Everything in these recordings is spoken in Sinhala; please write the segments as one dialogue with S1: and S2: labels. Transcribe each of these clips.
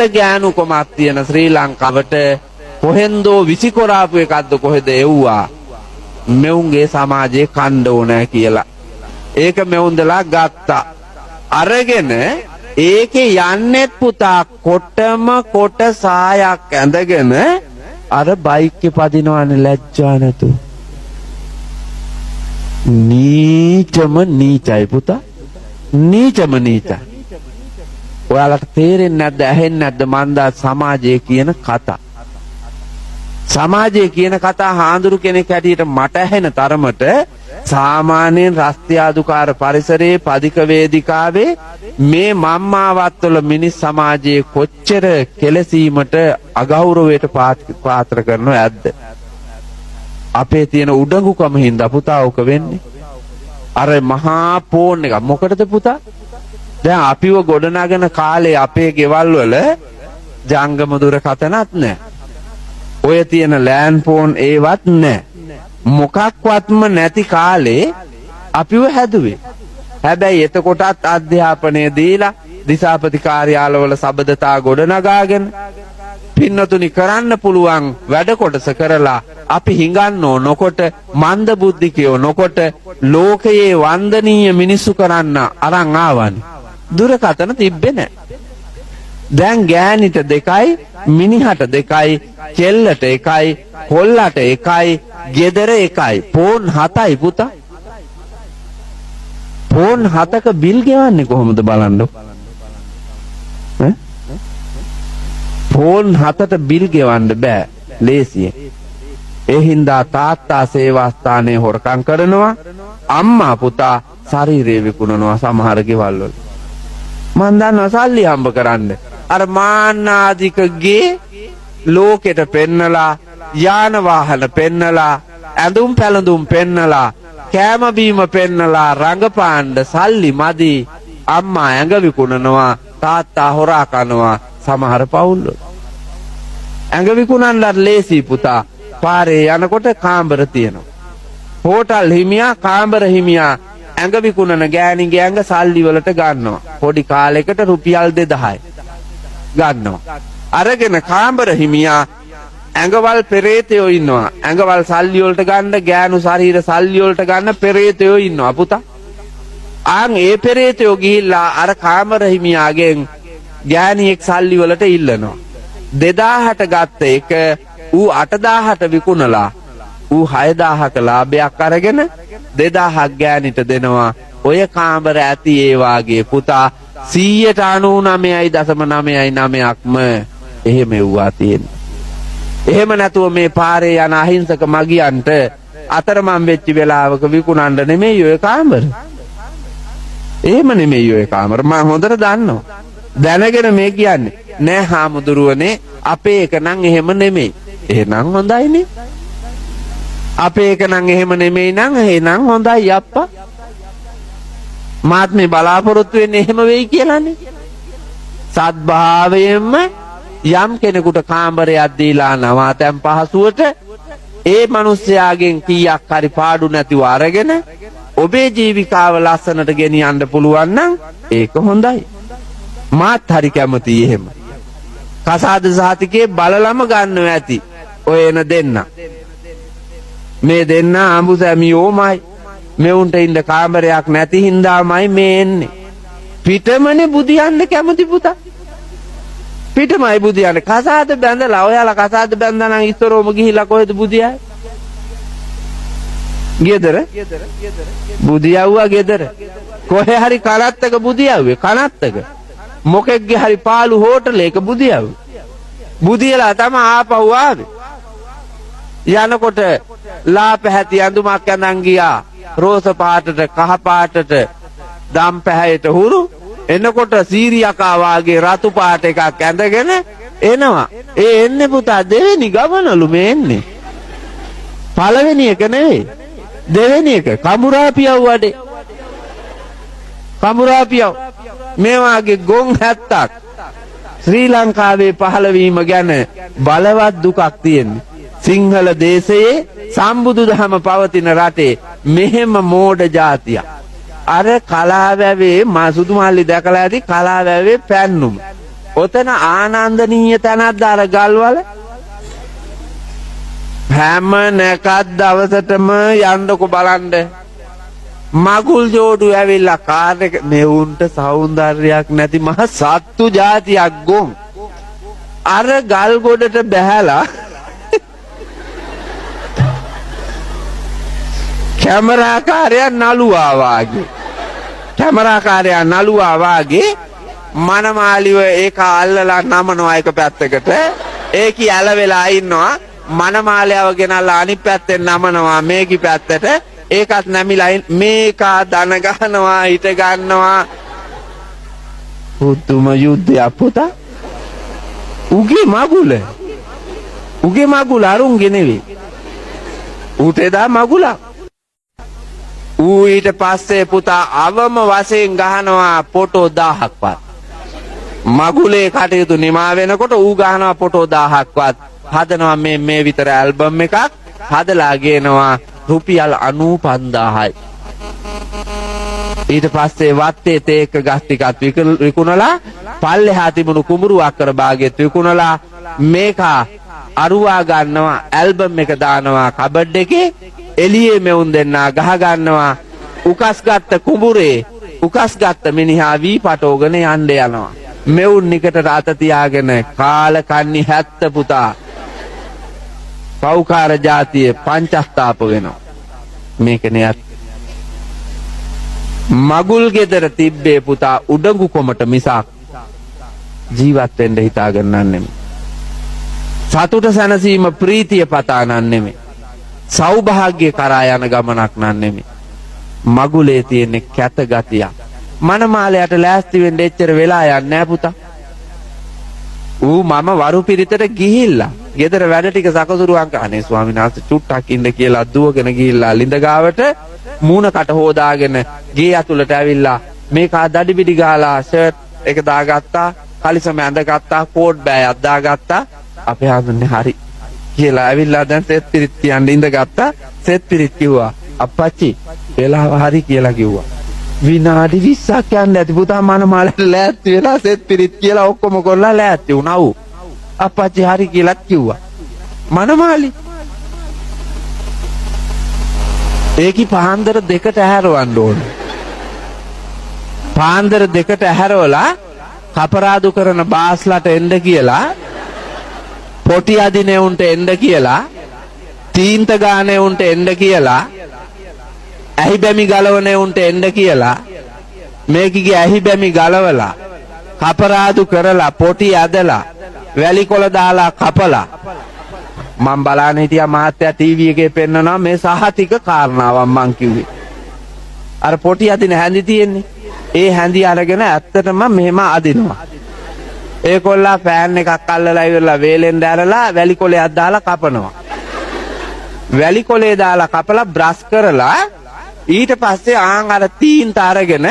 S1: ගෑනුකමක් තියෙන ශ්‍රී ලංකාවට කොහෙන්දෝ විසිකොරාපු එකක්ද කොහෙද එව්වා මෙවුන්ගේ සමාජයේ කණ්ඩ ඕනෑ කියලා. ඒක මෙවුන්දලා ගත්තා. අරගෙන ඒකේ යන්නෙත් පුතා කොටම කොට සායක් ඇඳගෙන අර බයික් එක පදිනවනේ ලැජ්ජා නැතු. නීචම නීචයි පුතා. නීචම නීචයි. ඔයාලට තේරෙන්නේ නැද්ද ඇහෙන්නේ නැද්ද මන්දා සමාජයේ කියන කතා. සමාජයේ කියන කතා හාඳුරු කෙනෙක් හැටියට මට ඇහෙන තරමට සාමාන්‍යයෙන් රස්තියාදුකාර පරිසරයේ පදික වේදිකාවේ මේ මම්මාවත්වල මිනිස් සමාජයේ කොච්චර කෙලසීමට අගෞරවයට පාත්‍ර කරනව ඇද්ද? අපේ තියෙන උඩඟුකම හින්දා පුතා ඔක වෙන්නේ. අර මහා ෆෝන් එක මොකටද පුතා? දැන් අපිව ගොඩනගන කාලේ අපේ ගෙවල් වල ජංගම දුරකථනත් නැහැ. ඔය තියෙන ලෑන්ඩ් ෆෝන් ඒවත් නැහැ. මොකක්වත්ම නැති කාලේ අපිව හැදුවේ. හැබැයි එතකොටත් අධ්‍යාපනය දීලා දිසාපති කාර්යාලවල සබඳතා ගොඩනගාගෙන පින්නතුනි කරන්න පුළුවන් වැඩ කොටස කරලා අපි හිඟන්නෝ නොකොට මන්ද බුද්ධිකයෝ නොකොට ලෝකයේ වන්දනීය මිනිස්සු කරන්න අරන් ආවනේ. දුරකථන තිබ්බේ නැහැ. දැන් ගෑනිට 2යි මිනිහට 2යි කෙල්ලට 1යි කොල්ලට 1යි ගෙදර 1යි ෆෝන් 7යි පුතා. ෆෝන් 7ක බිල් ගෙවන්නේ කොහොමද බලන්න. ෆෝන් 7ට බිල් ගෙවන්න බෑ ලේසියෙන්. ඒ හින්දා තාත්තා සේවාස්ථානයේ හොරකම් කරනවා. අම්මා පුතා ශරීරය විකුණනවා සමහර ගෙවල් වල. මන් දන්නවා සල්ලි හම්බ කරන්න. අර මාන්නාදිකගේ ලෝකෙට පෙන්නලා යාන වාහන පෙන්නලා ඇඳුම් පැළඳුම් පෙන්නලා කෑම බීම පෙන්නලා රංගපාණ්ඩ සල්ලි මදි. අම්මා ඇඟ විකුණනවා තාත්තා හොරා කනවා සමහර පවුල් වල. ඇඟ විකුණන්නත් ලේසි පුතා. පාරේ යනකොට කාමර තියෙනවා. හෝටල් හිමියා කාමර හිමියා ඇඟ විකුණන ගෑණිගේ ඇඟ සල්ලි වලට ගන්නවා. පොඩි කාලයකට රුපියල් 2000යි ගන්නවා. අරගෙන කාමර හිමියා ඇඟවල් පෙරේතයෝ ඉන්නවා. ඇඟවල් සල්ලි වලට ගන්න ගෑනු ශරීර සල්ලි වලට ගන්න පෙරේතයෝ ඉන්නවා පුතා. ආන් ඒ පෙරේතයෝ ගිහිල්ලා අර කාමර හිමියාගෙන් ගෑණියෙක් සල්ලි වලට ඉල්ලනවා. 2000ට ගත්ත එක ඌ 8000ට විකුණලා ඌ 6000ක ලාභයක් අරගෙන 2000ක් ගෑණිට දෙනවා. ඔය කාමර ඇති ඒ වාගේ පුතා 99.999%ක්ම එහෙම වුණා තියෙනවා. එහෙම නැතුව මේ පාරේ යන අහිංසක මගියන්ට අතරමං වෙච්ච වෙලාවක විකුණන්න නෙමෙයි ඔය කාමර. එහෙම නෙමෙයි ඔය කාමර. මම හොඳට දන්නවා. දැනගෙන මේ කියන්නේ නෑ හාමුදුරුවනේ අපේ එක නම් එහෙම නෙමෙයි. එහෙනම් හොඳයිනේ. අපේ එක නම් එහෙම නෙමෙයි නම් එහෙනම් හොඳයි අප්පා. මාත් මේ බලාපොරොත්තු වෙන්නේ එහෙම වෙයි කියලානේ. සත්භාවයෙන්ම යම් කෙනෙකුට කාමරයක් දීලා නවාතැන් පහසුවට ඒ මිනිස්යාගෙන් කීයක් හරි පාඩු නැතිව අරගෙන ඔබේ ජීවිකාව ලස්සනට ගෙනියන්න පුළුවන් නම් ඒක හොඳයි. මාත් හරි කැමතියි එහෙම. කසාද සහතිකේ බලලම ගන්නව ඇති. ඔය එන දෙන්න. මේ දෙන්න අඹුසැමියෝමයි. මෙවුන්ට ඉන්න කාමරයක් නැති හින්දාමයි මේ එන්නේ. පිටමනේ බුදියන්න කැමති පුතා. පිටමයි බුදියන්නේ. කසාද බැඳලා ඔයාලා කසාද බැඳලා නම් ඉස්සරෝම ගිහිල්ලා කොහෙද බුදියයි? ගෙදර. බුදියවුවා ගෙදර. කොහේ හරි කනත්තක බුදියවුවේ කනත්තක. මොකෙක්ගේ හරි පාළු හෝටලයක බුදියවුවේ. බුදියලා තමයි ආපහු ආවේ. යනකොට ලා පැහැති ඇඳුමක් ඇඳන් ගියා. රෝස පාටට කහ පාටට දම් පැහැයට හුරු එනකොට සීරියකා වාගේ රතු පාට එකක් ඇඳගෙන එනවා. ඒ එන්නේ පුතා දෙවෙනි ගමනලු මේ එන්නේ. පළවෙනි එක නෙවෙයි. දෙවෙනි එක කමුරාපියව වඩේ. කමුරාපියව මේ වාගේ ගොන් 70ක් ශ්‍රී ලංකාවේ පහළවීම ගැන බලවත් දුකක් තියෙන්නේ. සිංහල දේශයේ සම්බුදු දහම පවතින රටේ මෙහෙම මෝඩ ජාතියක්. අර කලාවැවේ මා සුදු මල්ලි දැකලා ඇති කලාවැවේ පැන්නුම. ඔතන ආනන්දනීය තැනක් අර ගල්වල හැම නැකත් දවසටම යන්නකො බලන්න මගුල් ජෝඩු ඇවිල්ලා කාර් එක මෙවුන්ට සෞන්දර්යයක් නැති මහ සත්තු జాතියක් ගොම් අර ගල් ගොඩට බැහැලා කැමරාකාරයා නළුවා වාගේ මනමාලිව ඒක අල්ලලා නමනවා එක පැත්තකට ඒකී ඇලවෙලා ඉන්නවා මනමාලයව ගෙනල්ලා අනිත් පැත්තෙන් නමනවා මේකී පැත්තට ඒකත් නැමිලා මේකා දන ගන්නවා හිට ගන්නවා පුදුම යුද්ධයක් පුතා උගේ මගුල අරුන්ගේ නෙවෙයි ඌට එදා මගුලක් ඌ ඊට පස්සේ පුතා අවම වශයෙන් ගහනවා ෆොටෝ 1000ක්වත් මගුලේ කටයුතු නිමා වෙනකොට ඌ ගහනවා ෆොටෝ 1000ක්වත් හදනවා මේ විතර ඇල්බම් එකක් හදලා ගේනවා රුපියල් 95000යි ඊට පස්සේ වත්තේ තේක ගස් ටිකක් විකුණලා පල්ලෙහා තිබුණු කුඹුරු අක්කර භාගෙත් විකුණලා මේක අරුවා ගන්නවා ඇල්බම් එක දානවා කබඩ් එකේ එළියේ මෙවුන් දෙන්නා ගහ ගන්නවා උකස් ගත්ත කුඹුරේ උකස් ගත්ත මිනිහා වී පටෝගෙන යන්න යනවා මෙවුන් නිකට රාත තියාගෙන කාල කන්නි 70 පුතා පෞකාර ජාතිය පංචස්ථාප වෙනවා මේකනේ මගුල් ගෙදර තිබ්බේ පුතා උඩඟු කොමට මිසක් ජීවත් වෙන්න හිතාගෙන නෙමෙයි සතුට සැනසීම ප්‍රීතිය පතා නෙමෙයි සෞභාග්‍ය කරා යන ගමනක් නෙමෙයි මගුලේ තියෙන කැත ගතිය මනමාලයට ලෑස්ති වෙන්න එච්චර වෙලා යන්නේ නැහැ පුතා ඌ මම වරු පිරිතට ගිහිල්ලා ගෙදර වැඩ ටික සකසුරුවන් අනේ ස්වාමීන් වහන්සේ චුට්ටක් ඉන්න කියලා දුවගෙන ගිහිල්ලා ලිඳ ගාවට මූණකට හොදාගෙන ගේ ඇතුළට ඇවිල්ලා මේක දඩිබිඩි ගහලා ෂර්ට් එක දාගත්තා කලිසම ඇඳගත්තා කෝට් බෑයක් දාගත්තා අපේ හඳුන්නේ හරි කියලා ඇවිල්ලා දැන් සෙත් පිරිත් කියන්න ඉඳගත්තා සෙත් පිරිත් කිව්වා අප්පච්චි වෙලාව හරි කියලා කිව්වා විනාඩි 20ක් යන්න ඇති පුතා මනමාලට ලෑස්ති වෙලා සෙත් පිරිත් කියලා ඔක්කොම කරලා ලෑස්ති වුණා ඌ අප්පච්චි හරි කියලාත් කිව්වා මනමාලි ඒකි පාන්දර දෙකට ඇහැරවන්න ඕන පාන්දර දෙකට ඇහැරවලා කපරාදු කරන බාස්ලට එන්න කියලා පොටි අදිනේ උන්ට එන්න කියලා තීන්ත ගානේ උන්ට එන්න කියලා ඇහි බැමි ගලවනේ උන්ට එන්න කියලා මේකිගේ ඇහි බැමි ගලවලා කපරාදු කරලා පොටි ඇදලා වැලි කොළ දාලා කපලා මම බලන්න හිටියා මහත්තයා ටීවී එකේ පෙන්නනවා මේ සහතික කාරණාවක් මං කිව්වේ අර පොටි අදින හැඳි තියෙන්නේ ඒ හැඳි අරගෙන ඇත්තටම මෙහෙම අදිනවා ඒකොල්ලා ෆෑන් එකක් අල්ලලා ඉවරලා වේලෙන් දැරලා වැලි කොළයක් දාලා කපනවා වැලි කොළේ දාලා කපලා බ්‍රෂ් කරලා ඊට පස්සේ ආන් අර තීන්ත අරගෙන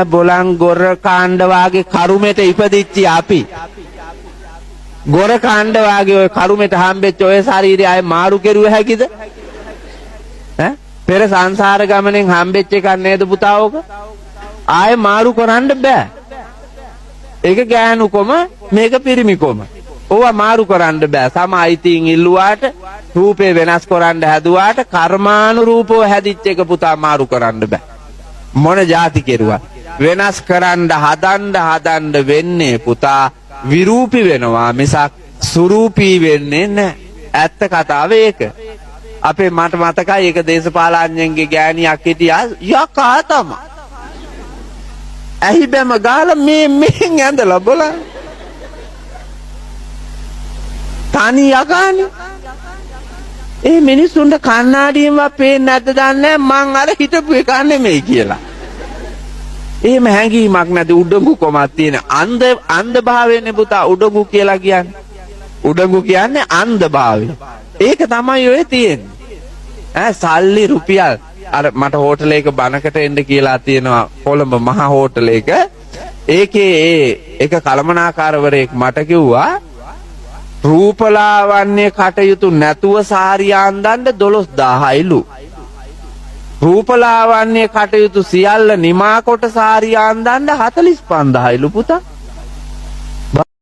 S1: බොලන් ගොර කාණ්ඩ වාගේ කරුමෙට ඉපදිච්චි අපි ගොර කාණ්ඩ වාගේ ඔය කරුමෙට හම්බෙච්ච ඔය ශරීරය ආයේ මාරු කෙරුව හැකිද පෙර සංසාර ගමනෙන් හම්බෙච්ච එකක් නේද පුතා ඕක ආයේ මාරු කරන්න බෑ ඒක ගෑනුකම මේක පිරිමිකම ඕවා මාරු කරන්න බෑ සම අයිතීන් ඉල්ලුවාට රූපේ වෙනස් කරන්න හැදුවාට කර්මානුරූපව හැදිච්ච එක පුතා මාරු කරන්න බෑ මොන જાති කෙරුවා වෙනස් කරන්න හදන්න වෙන්නේ පුතා විරූපී වෙනවා මිසක් සුරූපී වෙන්නේ නැහැ ඇත්ත කතාව ඒක අපේ මට මතකයි ඒක දේශපාලඥයන්ගේ ගෑණියක් හිටියා යකා තමයි ඇහි බැම ගාලා මෙහෙන් ඇඳලා බලන්න තනි යකානේ ඒ මිනිස්සුන්ට කන්නාඩියෙන්වත් පේන්නේ නැද්ද දන්නේ මං අර හිටපු එක නෙමෙයි කියලා එහෙම හැංගීමක් නැති උඩඟු කොමක් තියෙන අන්ධ භාවයනේ පුතා උඩඟු කියලා කියන්නේ අන්ධ භාවය ඒක තමයි ඔය තියෙන්නේ සල්ලි රුපියල් අර මට හෝටලයක බණකට එන්න කියලා තියෙනවා කොළඹ මහා හෝටලයක ඒකේ ඒක කළමනාකාරවරයෙක් මට කිව්වා රූපලාවන්‍ය කටයුතු නැතුව සාරිය අඳින්න 12000යිලු රූපලාවන්‍ය කටයුතු සියල්ල නිමා කොට සාරිය අඳින්න 45000යිලු පුතා